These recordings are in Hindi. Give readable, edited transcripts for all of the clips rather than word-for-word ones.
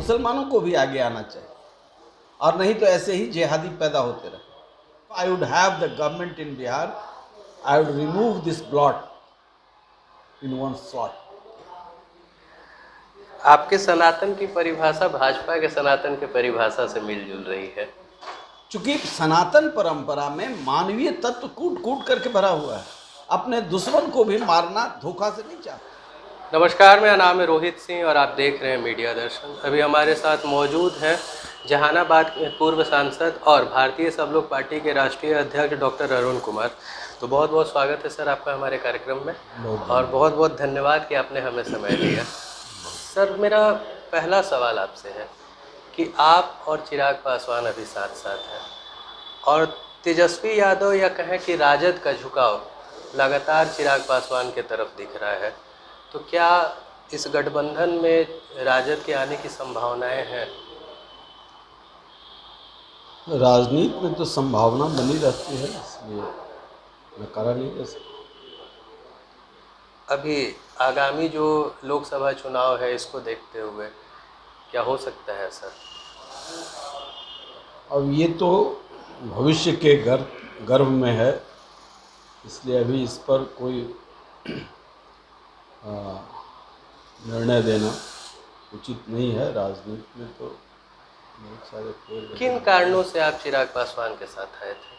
मुसलमानों को भी आगे आना चाहिए, और नहीं तो ऐसे ही जिहादी पैदा होते रहे। I would have the government in Bihar, I would remove this blot in one shot. आपके सनातन की परिभाषा भाजपा के सनातन के परिभाषा से मिलजुल रही है। चूंकि सनातन परंपरा में मानवीय तत्व कूट कूट करके भरा हुआ है, अपने दुश्मन को भी मारना धोखा से नहीं चाहता। नमस्कार, मेरा नाम है रोहित सिंह और आप देख रहे हैं मीडिया दर्शन। अभी हमारे साथ मौजूद हैं जहानाबाद के पूर्व सांसद और भारतीय सब लोग पार्टी के राष्ट्रीय अध्यक्ष डॉक्टर अरुण कुमार। तो बहुत बहुत स्वागत है सर आपका हमारे कार्यक्रम में, और बहुत बहुत धन्यवाद कि आपने हमें समय दिया। सर, मेरा पहला सवाल आपसे है कि आप और चिराग पासवान अभी साथ साथ हैं, और तेजस्वी यादव या कहें कि राजद का झुकाव लगातार चिराग पासवान की तरफ दिख रहा है, तो क्या इस गठबंधन में राजद के आने की संभावनाएं हैं? राजनीति में तो संभावना बनी रहती है, इसलिए नकारा नहीं कर सकता। अभी आगामी जो लोकसभा चुनाव है, इसको देखते हुए क्या हो सकता है सर? अब ये तो भविष्य के गर्भ में है, इसलिए अभी इस पर कोई निर्णय देना उचित नहीं है। राजनीति में तो बहुत सारे फेर। किन कारणों से आप चिराग पासवान के साथ आए थे?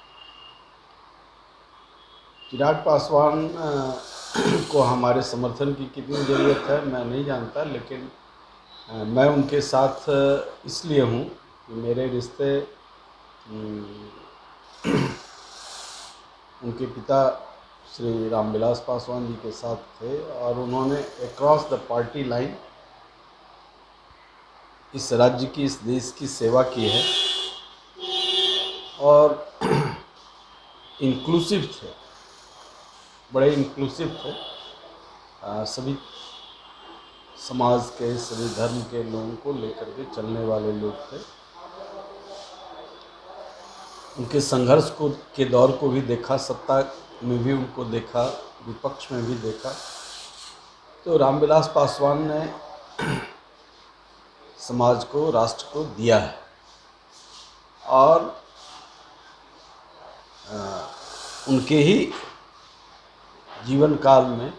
चिराग पासवान को हमारे समर्थन की कितनी ज़रूरत है मैं नहीं जानता, लेकिन मैं उनके साथ इसलिए हूँ कि मेरे रिश्ते उनके पिता श्री रामविलास पासवान जी के साथ थे, और उन्होंने अक्रॉस द पार्टी लाइन इस राज्य की, इस देश की सेवा की है, और इंक्लूसिव थे, बड़े इंक्लूसिव थे। सभी समाज के, सभी धर्म के लोगों को लेकर के चलने वाले लोग थे। उनके संघर्ष के दौर को भी देखा, सत्ता में भी उनको देखा, विपक्ष में भी देखा। तो रामविलास पासवान ने समाज को, राष्ट्र को दिया है, और उनके ही जीवन काल में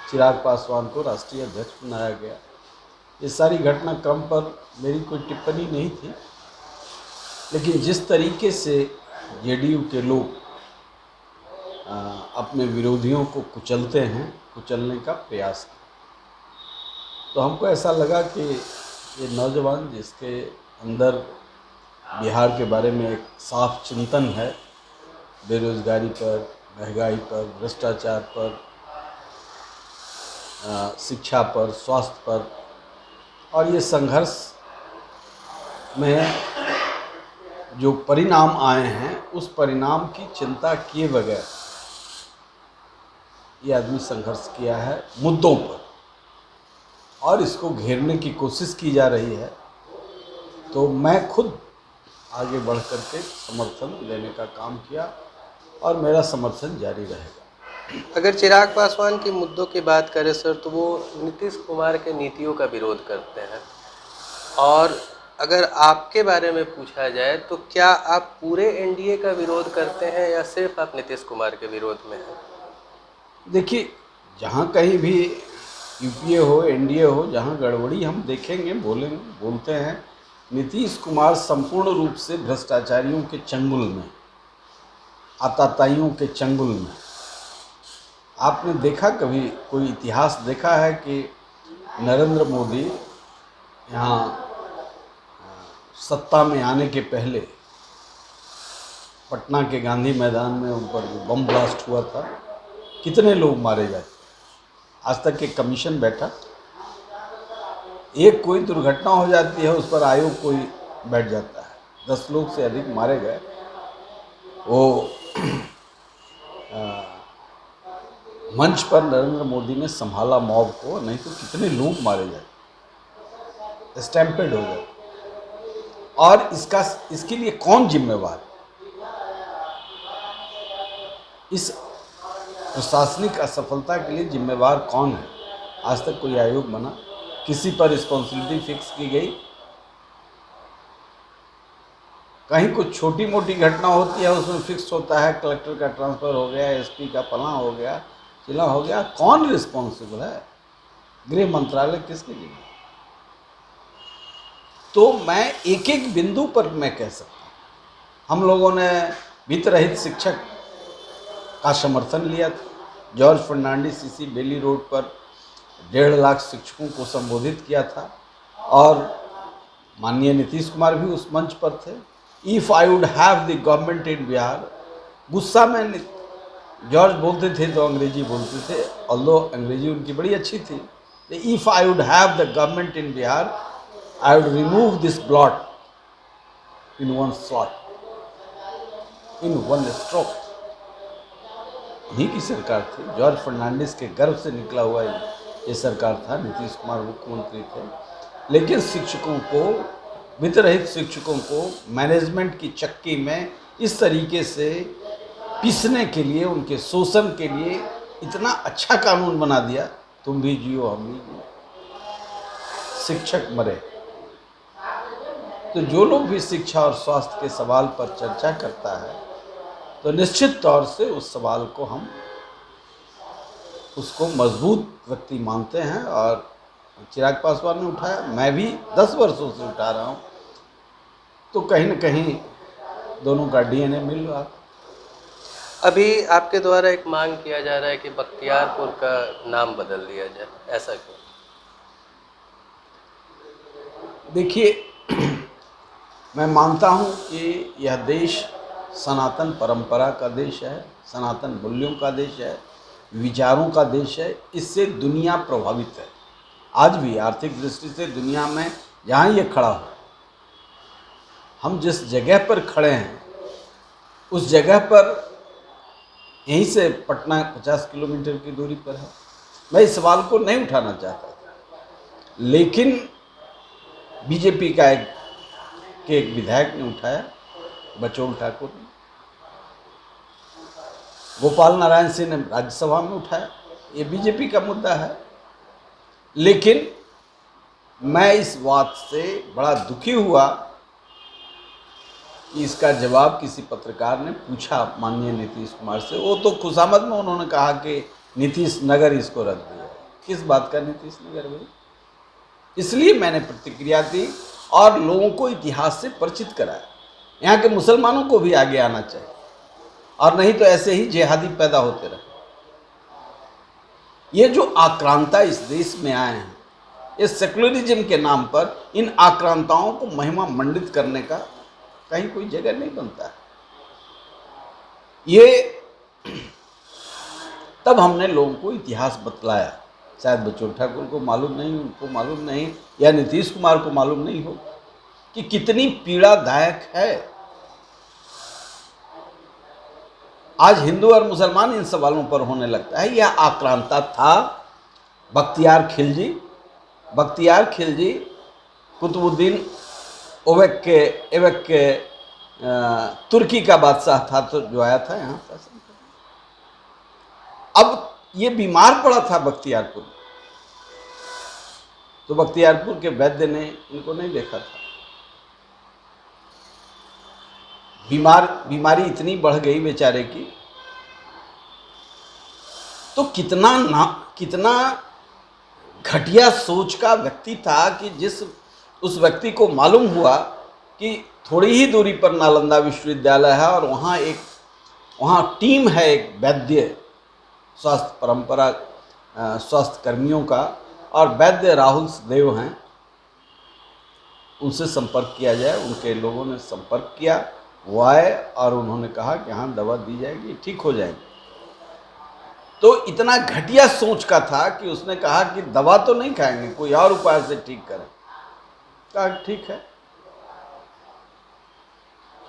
चिराग पासवान को राष्ट्रीय अध्यक्ष बनाया गया। ये सारी घटनाक्रम पर मेरी कोई टिप्पणी नहीं थी, लेकिन जिस तरीके से जेडीयू के लोग अपने विरोधियों को कुचलते हैं, कुचलने का प्रयास किया, तो हमको ऐसा लगा कि ये नौजवान जिसके अंदर बिहार के बारे में एक साफ चिंतन है, बेरोजगारी पर, महंगाई पर, भ्रष्टाचार पर, शिक्षा पर, स्वास्थ्य पर, और ये संघर्ष में जो परिणाम आए हैं उस परिणाम की चिंता किए बगैर ये आदमी संघर्ष किया है मुद्दों पर, और इसको घेरने की कोशिश की जा रही है। तो मैं खुद आगे बढ़ करके समर्थन देने का काम किया, और मेरा समर्थन जारी रहेगा। अगर चिराग पासवान के मुद्दों की बात करें सर, तो वो नीतीश कुमार के नीतियों का विरोध करते हैं, और अगर आपके बारे में पूछा जाए तो क्या आप पूरे एनडीए का विरोध करते हैं या सिर्फ आप नीतीश कुमार के विरोध में हैं? देखिए, जहाँ कहीं भी यूपीए हो, एनडीए हो, जहाँ गड़बड़ी हम देखेंगे, बोलते हैं। नीतीश कुमार संपूर्ण रूप से भ्रष्टाचारियों के चंगुल में, आताताइयों के चंगुल में। आपने देखा, कभी कोई इतिहास देखा है कि नरेंद्र मोदी यहाँ सत्ता में आने के पहले पटना के गांधी मैदान में उन पर बम ब्लास्ट हुआ था, कितने लोग मारे जाते? आज तक एक कमीशन बैठा, एक कोई दुर्घटना हो जाती है, उस पर आयोग कोई बैठ जाता है, 10 लोग से अधिक मारे गए। वो मंच पर नरेंद्र मोदी ने संभाला मॉब को, नहीं तो कितने लोग मारे जाते, स्टैम्पेड हो गए। और इसके लिए कौन जिम्मेवार? इस प्रशासनिक असफलता के लिए जिम्मेवार कौन है? आज तक कोई आयोग बना, किसी पर रिस्पॉन्सिबिलिटी फिक्स की गई? कहीं कुछ छोटी मोटी घटना होती है उसमें फिक्स होता है, कलेक्टर का ट्रांसफ़र हो गया, एसपी का फलां हो गया, चिला हो गया। कौन रिस्पॉन्सिबल है? गृह मंत्रालय किसके लिए? तो मैं एक एक बिंदु पर मैं कह सकता हूँ, हम लोगों ने वित्त रहित शिक्षक का समर्थन लिया था। जॉर्ज फर्नांडिस इसी बेली रोड पर 1.5 लाख शिक्षकों को संबोधित किया था और माननीय नीतीश कुमार भी उस मंच पर थे। If I would have the government in Bihar, गुस्सा में जॉर्ज बोलते थे तो अंग्रेजी बोलते थे, ऑल्दो अंग्रेजी उनकी बड़ी अच्छी थी। If I would have the government in Bihar, I would remove this blot in one shot, in one stroke. उन्हीं की सरकार थी, जॉर्ज फर्नांडिस के गर्भ से निकला हुआ ये सरकार था, नीतीश कुमार मुख्यमंत्री थे। लेकिन शिक्षकों को, वित्त रहित शिक्षकों को मैनेजमेंट की चक्की में इस तरीके से पीसने के लिए, उनके शोषण के लिए इतना अच्छा कानून बना दिया, तुम भी जियो हम भी जियो, शिक्षक मरे। तो जो लोग भी शिक्षा और स्वास्थ्य के सवाल पर चर्चा करता है तो निश्चित तौर से उस सवाल को हम उसको मजबूत व्यक्ति मानते हैं। और चिराग पासवान ने उठाया, मैं भी 10 वर्षों से उठा रहा हूँ, तो कहीं न कहीं दोनों का डीएनए मिल रहा। अभी आपके द्वारा एक मांग किया जा रहा है कि बख्तियारपुर का नाम बदल दिया जाए, ऐसा क्यों? देखिए, मैं मानता हूँ कि यह देश सनातन परंपरा का देश है, सनातन मूल्यों का देश है, विचारों का देश है। इससे दुनिया प्रभावित है। आज भी आर्थिक दृष्टि से दुनिया में जहाँ ये खड़ा हो, हम जिस जगह पर खड़े हैं उस जगह पर, यहीं से पटना 50 किलोमीटर की दूरी पर है। मैं इस सवाल को नहीं उठाना चाहता था, लेकिन बीजेपी का एक विधायक ने उठाया, बचौल ठाकुर ने, गोपाल नारायण सिंह ने राज्यसभा में उठाया। ये बीजेपी का मुद्दा है। लेकिन मैं इस बात से बड़ा दुखी हुआ कि इसका जवाब किसी पत्रकार ने पूछा माननीय नीतीश कुमार से। वो तो खुशामद में उन्होंने कहा कि नीतीश नगर इसको रख दिया। किस बात का नीतीश नगर भाई? इसलिए मैंने प्रतिक्रिया दी और लोगों को इतिहास से परिचित कराया। यहाँ के मुसलमानों को भी आगे आना चाहिए, और नहीं तो ऐसे ही जिहादी पैदा होते रहे। ये जो आक्रांता इस देश में आए हैं, इस सेकुलरिज्म के नाम पर इन आक्रांताओं को महिमा मंडित करने का कहीं कोई जगह नहीं बनता है। ये तब हमने लोगों को इतिहास बतलाया। शायद बचौल ठाकुर को मालूम नहीं, उनको मालूम नहीं, या नीतीश कुमार को मालूम नहीं हो कि कितनी पीड़ादायक है। आज हिंदू और मुसलमान इन सवालों पर होने लगता है। यह आक्रांता था बख्तियार खिलजी कुतुबुद्दीन ऐबक के तुर्की का बादशाह था, तो जो आया था यहाँ शासन करने। अब ये बीमार पड़ा था बख्तियारपुर, तो बख्तियारपुर के वैद्य ने इनको नहीं देखा था। बीमारी इतनी बढ़ गई बेचारे की, तो कितना घटिया सोच का व्यक्ति था कि उस व्यक्ति को मालूम हुआ कि थोड़ी ही दूरी पर नालंदा विश्वविद्यालय है और वहाँ टीम है एक वैद्य स्वास्थ्य कर्मियों का, और वैद्य राहुल देव हैं, उनसे संपर्क किया जाए। उनके लोगों ने संपर्क किया, वो आए और उन्होंने कहा कि हाँ दवा दी जाएगी, ठीक हो जाएगी। तो इतना घटिया सोच का था कि उसने कहा कि दवा तो नहीं खाएंगे, कोई और उपाय से ठीक करें। कहा ठीक है।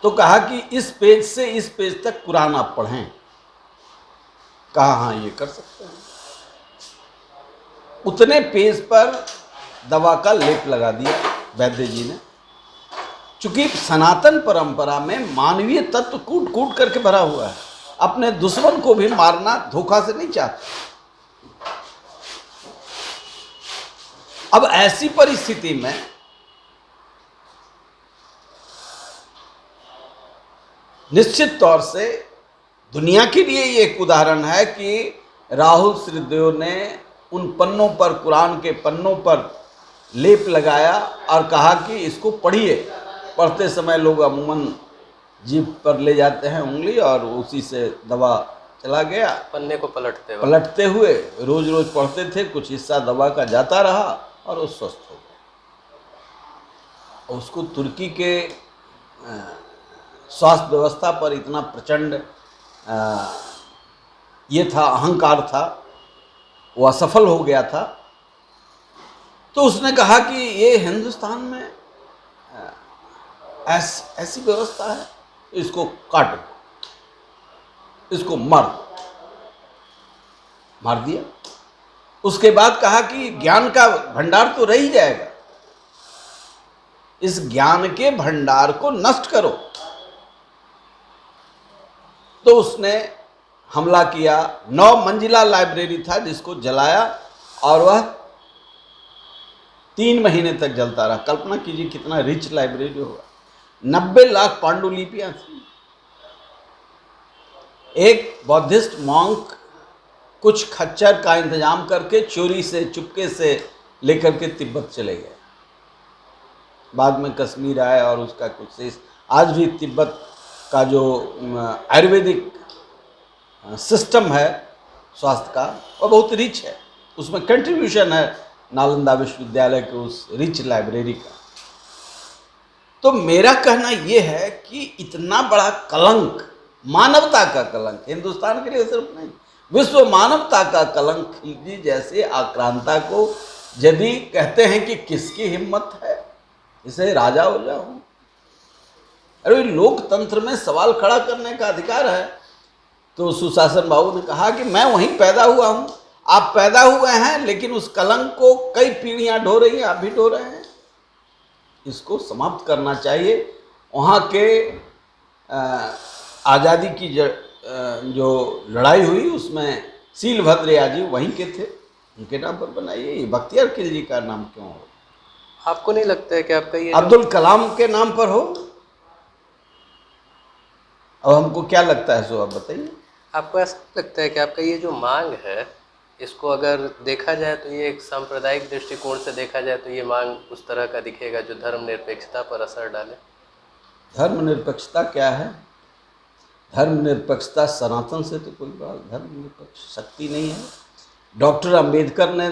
तो कहा कि इस पेज से इस पेज तक कुरान आप पढ़ें। कहा हाँ ये कर सकते हैं। उतने पेज पर दवा का लेप लगा दिया वैद्य जी ने। चूंकि सनातन परंपरा में मानवीय तत्व कूट कूट करके भरा हुआ है, अपने दुश्मन को भी मारना धोखा से नहीं चाहते। अब ऐसी परिस्थिति में निश्चित तौर से दुनिया के लिए ये एक उदाहरण है कि राहुल श्रीदेव ने उन पन्नों पर, कुरान के पन्नों पर लेप लगाया और कहा कि इसको पढ़िए। पढ़ते समय लोग अमूमन जीभ पर ले जाते हैं उंगली और उसी से दवा चला गया। पन्ने को पलटते हुए रोज रोज पढ़ते थे, कुछ हिस्सा दवा का जाता रहा और वो स्वस्थ हो गया। उसको तुर्की के स्वास्थ्य व्यवस्था पर इतना प्रचंड ये था, अहंकार था, वो असफल हो गया था। तो उसने कहा कि ये हिंदुस्तान में ऐसी व्यवस्था है, इसको काटो, इसको मार दिया। उसके बाद कहा कि ज्ञान का भंडार तो रह ही जाएगा, इस ज्ञान के भंडार को नष्ट करो। तो उसने हमला किया। 9 मंजिला लाइब्रेरी था जिसको जलाया और वह 3 महीने तक जलता रहा। कल्पना कीजिए कितना रिच लाइब्रेरी होगा। 90 लाख पांडुलिपियां थी। एक बौद्धिस्ट मॉन्क कुछ खच्चर का इंतजाम करके चोरी से, चुपके से लेकर के तिब्बत चले गए। बाद में कश्मीर आए और उसका कुछ शेष। आज भी तिब्बत का जो आयुर्वेदिक सिस्टम है स्वास्थ्य का, वो बहुत रिच है। उसमें कंट्रीब्यूशन है नालंदा विश्वविद्यालय के उस रिच लाइब्रेरी का। तो मेरा कहना ये है कि इतना बड़ा कलंक, मानवता का कलंक, हिंदुस्तान के लिए सिर्फ नहीं, विश्व मानवता का कलंक खिलजी जैसे आक्रांता को यदि कहते हैं कि किसकी हिम्मत है इसे राजा हो जाओ। अरे लोकतंत्र में सवाल खड़ा करने का अधिकार है। तो सुशासन बाबू ने कहा कि मैं वहीं पैदा हुआ हूँ, आप पैदा हुए हैं, लेकिन उस कलंक को कई पीढ़ियां ढो रही हैं, आप भी ढो रहे हैं। इसको समाप्त करना चाहिए। वहाँ के आज़ादी की जो लड़ाई हुई उसमें सीलभद्र जी वहीं के थे, उनके नाम पर बनाइए। बख्तियार खिलजी का नाम क्यों हो? आपको नहीं लगता है कि आपका ये अब्दुल कलाम के नाम पर हो? अब हमको क्या लगता है सो आप बताइए। आपको ऐसा लगता है कि आपका ये जो मांग है, इसको अगर देखा जाए तो ये एक सांप्रदायिक दृष्टिकोण से देखा जाए तो ये मांग उस तरह का दिखेगा जो धर्मनिरपेक्षता पर असर डाले? धर्मनिरपेक्षता क्या है? धर्मनिरपेक्षता सनातन से तो कोई बात धर्मनिरपेक्ष शक्ति नहीं है। डॉक्टर अंबेडकर ने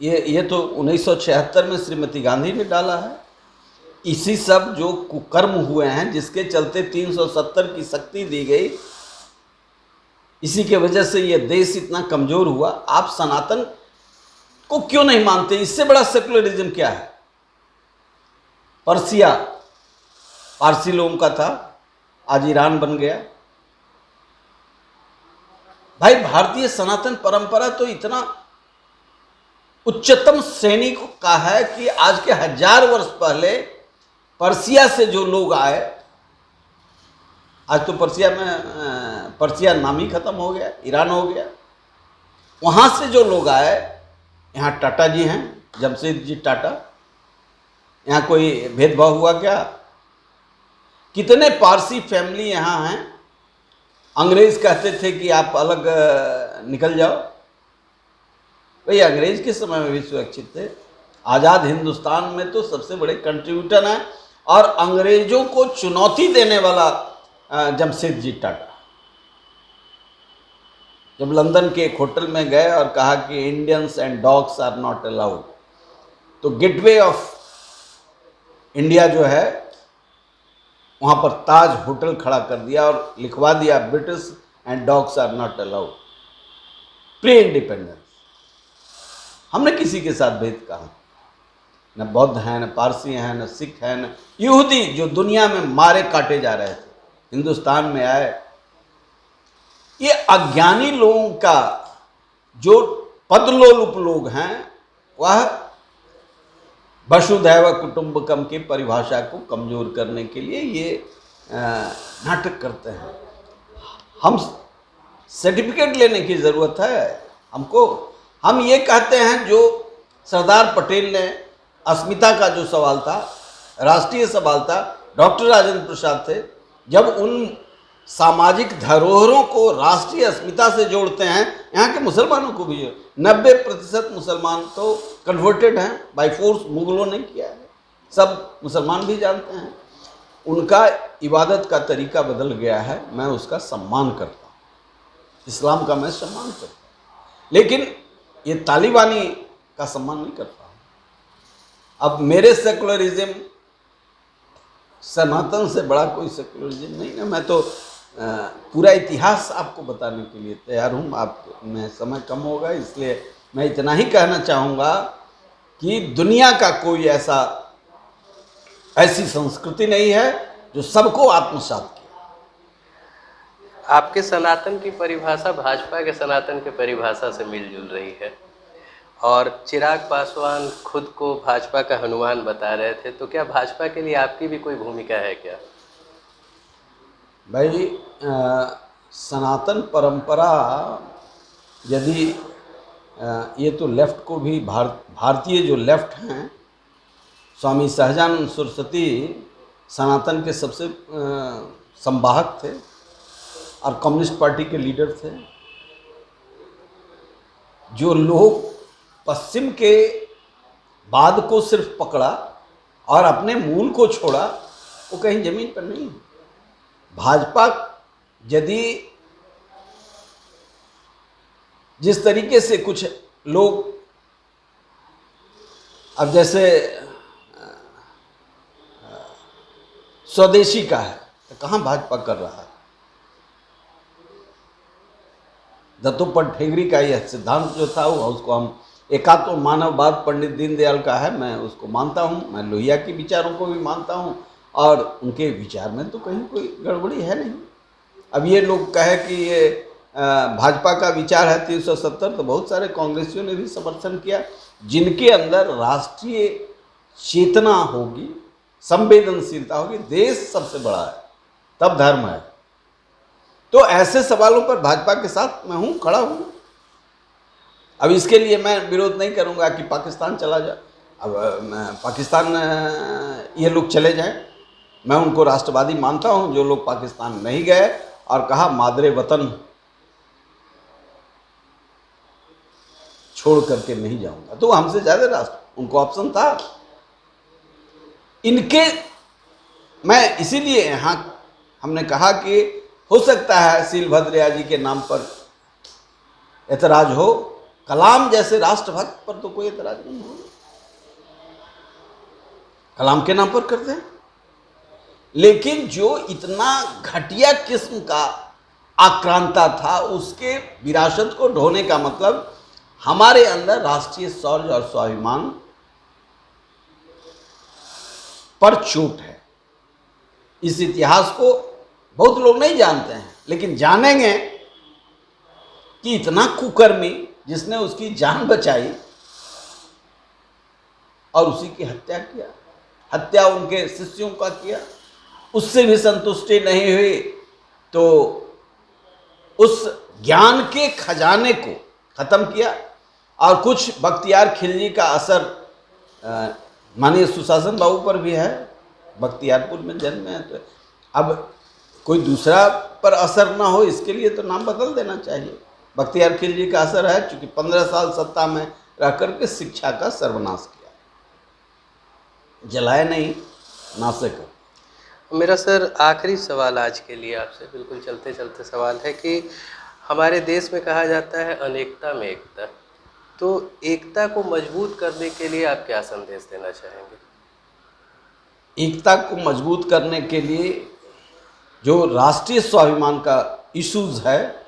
ये तो 1976 में श्रीमती गांधी ने डाला है। इसी सब जो कुकर्म हुए हैं जिसके चलते 370 की शक्ति दी गई, इसी के वजह से ये देश इतना कमजोर हुआ। आप सनातन को क्यों नहीं मानते? इससे बड़ा सेकुलरिज्म क्या है? पर्सिया पारसी लोगों का था, आज ईरान बन गया। भाई भारतीय सनातन परंपरा तो इतना उच्चतम श्रेणी का है कि आज के 1000 वर्ष पहले पर्सिया से जो लोग आए, आज तो पर्सिया नाम ही खत्म हो गया, ईरान हो गया। वहाँ से जो लोग आए, यहाँ टाटा जी हैं, जमशेदजी टाटा, यहाँ कोई भेदभाव हुआ क्या? कितने पारसी फैमिली यहाँ हैं। अंग्रेज कहते थे कि आप अलग निकल जाओ। भाई अंग्रेज के समय में भी सुरक्षित थे। आज़ाद हिंदुस्तान में तो सबसे बड़े कंट्रीब्यूटर हैं और अंग्रेजों को चुनौती देने वाला जमशेदजी टाटा। जब लंदन के एक होटल में गए और कहा कि Indians and dogs are not allowed, तो गेटवे ऑफ इंडिया जो है वहाँ पर ताज होटल खड़ा कर दिया और लिखवा दिया British and dogs are not allowed, pre independence. हमने किसी के साथ भेद कहा? न बौद्ध हैं, न पारसी हैं, न सिख हैं, न यहूदी जो दुनिया में मारे काटे जा रहे थे, हिंदुस्तान में आए। ये अज्ञानी लोगों का जो पदलोलुप लोग हैं, वह वसुधैव कुटुंबकम की परिभाषा को कमजोर करने के लिए ये नाटक करते हैं। हम सर्टिफिकेट लेने की ज़रूरत है हमको। हम ये कहते हैं जो सरदार पटेल ने, अस्मिता का जो सवाल था, राष्ट्रीय सवाल था, डॉक्टर राजेंद्र प्रसाद थे, जब उन सामाजिक धरोहरों को राष्ट्रीय अस्मिता से जोड़ते हैं। यहाँ के मुसलमानों को भी 90% मुसलमान तो कन्वर्टेड हैं, बाय फोर्स मुगलों ने किया है, सब मुसलमान भी जानते हैं। उनका इबादत का तरीका बदल गया है, मैं उसका सम्मान करता हूँ, इस्लाम का मैं सम्मान करता हूँ, लेकिन ये तालिबानी का सम्मान नहीं करता हूँ। अब मेरे सेकुलरिज्म सनातन से बड़ा कोई सेकुलरिज्म नहीं है। मैं तो पूरा इतिहास आपको बताने के लिए तैयार हूँ। आप में समय कम होगा, इसलिए मैं इतना ही कहना चाहूँगा कि दुनिया का कोई ऐसी संस्कृति नहीं है जो सबको आत्मसात किया। आपके सनातन की परिभाषा भाजपा के सनातन के परिभाषा से मिलजुल रही है, और चिराग पासवान खुद को भाजपा का हनुमान बता रहे थे, तो क्या भाजपा के लिए आपकी भी कोई भूमिका है क्या? भाई सनातन परंपरा यदि ये तो लेफ्ट को भी भारतीय जो लेफ्ट हैं, स्वामी सहजानंद सरस्वती सनातन के सबसे संवाहक थे और कम्युनिस्ट पार्टी के लीडर थे। जो लोग पश्चिम के बाद को सिर्फ पकड़ा और अपने मूल को छोड़ा, वो कहीं जमीन पर नहीं। भाजपा यदि जिस तरीके से कुछ लोग, अब जैसे स्वदेशी का है, तो कहाँ भाजपा कर रहा है? दत्तोपंत ठेंगरी का यह सिद्धांत जो था वो उसको हम एकात्म मानववाद पंडित दीनदयाल का है, मैं उसको मानता हूँ। मैं लोहिया के विचारों को भी मानता हूँ और उनके विचार में तो कहीं कोई गड़बड़ी है नहीं। अब ये लोग कहे कि ये भाजपा का विचार है 370, तो बहुत सारे कांग्रेसियों ने भी समर्थन किया। जिनके अंदर राष्ट्रीय चेतना होगी, संवेदनशीलता होगी, देश सबसे बड़ा है, तब धर्म है। तो ऐसे सवालों पर भाजपा के साथ मैं हूँ, खड़ा हूँ। अब इसके लिए मैं विरोध नहीं करूँगा कि पाकिस्तान चला जाए। अब पाकिस्तान ये लोग चले जाएं, मैं उनको राष्ट्रवादी मानता हूँ। जो लोग पाकिस्तान नहीं गए और कहा मादरे वतन छोड़ करके नहीं जाऊंगा, तो हमसे ज़्यादा राष्ट्र, उनको ऑप्शन था। इनके मैं इसीलिए यहाँ हमने कहा कि हो सकता है शीलभद्रया जी के नाम पर एतराज हो, कलाम जैसे राष्ट्रभक्त पर तो कोई एतराज नहीं हो, कलाम के नाम पर करते हैं। लेकिन जो इतना घटिया किस्म का आक्रांता था, उसके विरासत को ढोने का मतलब हमारे अंदर राष्ट्रीय शौर्य और स्वाभिमान पर चोट है। इस इतिहास को बहुत लोग नहीं जानते हैं, लेकिन जानेंगे कि इतना कुकर्मी जिसने उसकी जान बचाई और उसी की हत्या किया, हत्या उनके शिष्यों का किया, उससे भी संतुष्टि नहीं हुई तो उस ज्ञान के खजाने को ख़त्म किया। और कुछ बख्तियार खिलजी का असर माननीय सुशासन बाबू पर भी है, बख्तियारपुर में जन्मे हैं, तो अब कोई दूसरा पर असर ना हो इसके लिए तो नाम बदल देना चाहिए। बख्तियार खिलजी का असर है, चूँकि 15 साल सत्ता में रह करके शिक्षा का सर्वनाश किया, जलाए नहीं, नाशे कर। मेरा सर आखिरी सवाल आज के लिए आपसे, बिल्कुल चलते चलते सवाल है कि हमारे देश में कहा जाता है अनेकता में एकता, तो एकता को मजबूत करने के लिए आप क्या संदेश देना चाहेंगे? एकता को मजबूत करने के लिए जो राष्ट्रीय स्वाभिमान का इश्यूज है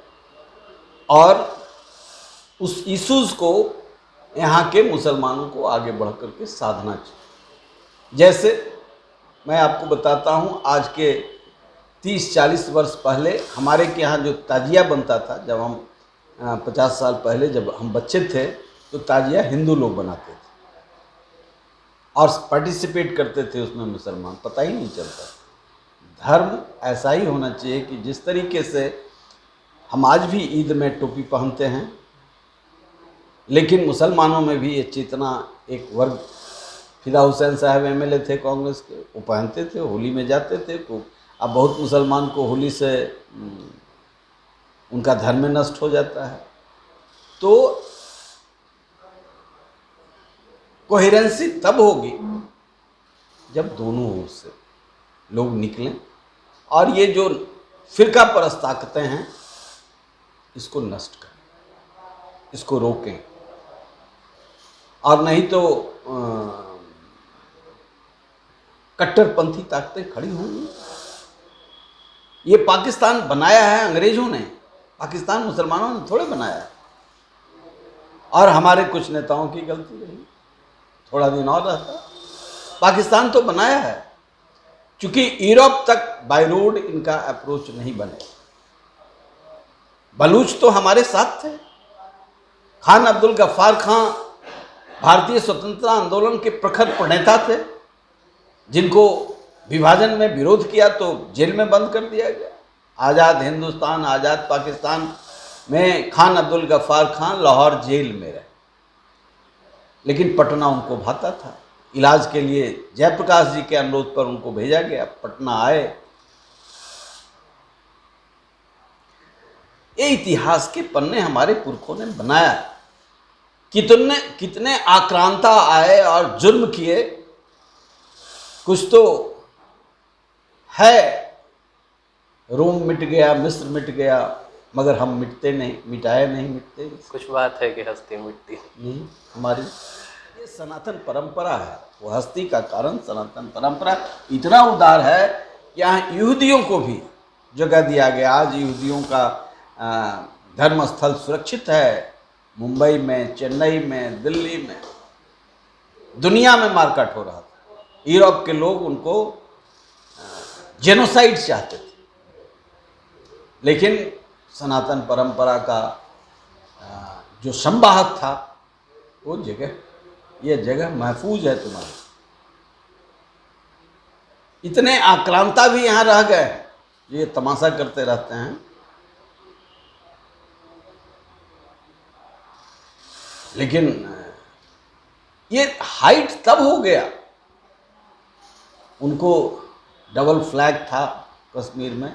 और उस इश्यूज को यहाँ के मुसलमानों को आगे बढ़ करके साधना चाहिए। जैसे मैं आपको बताता हूँ, आज के 30-40 वर्ष पहले हमारे के यहाँ जो ताजिया बनता था, जब हम 50 साल पहले जब हम बच्चे थे, तो ताजिया हिंदू लोग बनाते थे और पार्टिसिपेट करते थे उसमें मुसलमान, पता ही नहीं चलता। धर्म ऐसा ही होना चाहिए कि जिस तरीके से हम आज भी ईद में टोपी पहनते हैं, लेकिन मुसलमानों में भी ये चेतना, एक वर्ग, फिदा हुसैन साहब एमएलए थे कांग्रेस के, वो पहनते थे, होली में जाते थे। तो अब बहुत मुसलमान को होली से उनका धर्म नष्ट हो जाता है। तो कोहेरेंसी तब होगी जब दोनों ओर से लोग निकलें और ये जो फिरका परस्त ताकतें हैं इसको नष्ट करें, इसको रोकें, और नहीं तो कट्टरपंथी ताकतें खड़ी होंगी। ये पाकिस्तान बनाया है अंग्रेजों ने, पाकिस्तान मुसलमानों ने थोड़े बनाया है। और हमारे कुछ नेताओं की गलती रही, थोड़ा दिन और रहता। पाकिस्तान तो बनाया है, क्योंकि यूरोप तक बाय रोड इनका अप्रोच नहीं बने। बलूच तो हमारे साथ थे। खान अब्दुल गफ्फार खां भारतीय स्वतंत्रता आंदोलन के प्रखर प्रणेता थे, जिनको विभाजन में विरोध किया तो जेल में बंद कर दिया गया। आज़ाद हिंदुस्तान, आज़ाद पाकिस्तान में खान अब्दुल गफ्फार खां लाहौर जेल में रहे, लेकिन पटना उनको भाता था। इलाज के लिए जयप्रकाश जी के अनुरोध पर उनको भेजा गया, पटना आए। ये इतिहास के पन्ने हमारे पुरखों ने बनाया। कितने आक्रांता आए और जुर्म किए, कुछ तो है। रोम मिट गया, मिस्र मिट गया, मगर हम मिटते नहीं, मिटाए नहीं मिटते। कुछ बात है कि हस्ती मिटती नहीं, हमारी ये सनातन परंपरा है। वो हस्ती का कारण सनातन परंपरा इतना उदार है कि यहाँ यहूदियों को भी जगह दिया गया। आज यहूदियों का धर्म स्थल सुरक्षित है। मुंबई में, चेन्नई में, दिल्ली में, दुनिया में मारकाट हो रहा था। यूरोप के लोग उनको जेनोसाइड चाहते थे, लेकिन सनातन परंपरा का जो संवाहक था वो ये जगह महफूज है तुम्हारी। इतने आक्रांता भी यहाँ रह गए जो ये तमाशा करते रहते हैं। लेकिन ये हाइट तब हो गया, उनको डबल फ्लैग था कश्मीर में,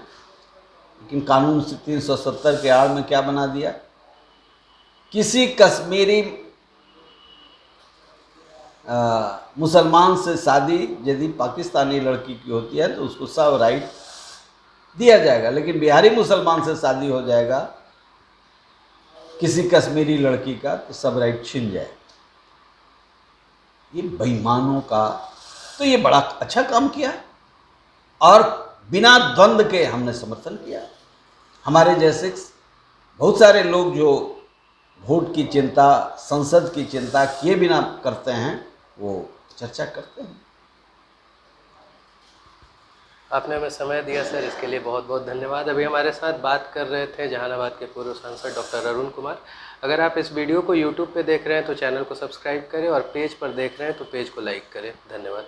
लेकिन कानून 370 के आड़ में क्या बना दिया, किसी कश्मीरी मुसलमान से शादी यदि पाकिस्तानी लड़की की होती है तो उसको सब राइट दिया जाएगा, लेकिन बिहारी मुसलमान से शादी हो जाएगा किसी कश्मीरी लड़की का तो सब राइट छिन जाएगा। ये बेईमानों का, तो ये बड़ा अच्छा काम किया और बिना द्वंद्व के हमने समर्थन किया। हमारे जैसे बहुत सारे लोग जो वोट की चिंता, संसद की चिंता किए बिना करते हैं, वो चर्चा करते हैं। आपने हमें समय दिया सर, इसके लिए बहुत बहुत धन्यवाद। अभी हमारे साथ बात कर रहे थे जहानाबाद के पूर्व सांसद डॉक्टर अरुण कुमार। अगर आप इस वीडियो को यूट्यूब पे देख रहे हैं तो चैनल को सब्सक्राइब करें, और पेज पर देख रहे हैं तो पेज को लाइक करें। धन्यवाद।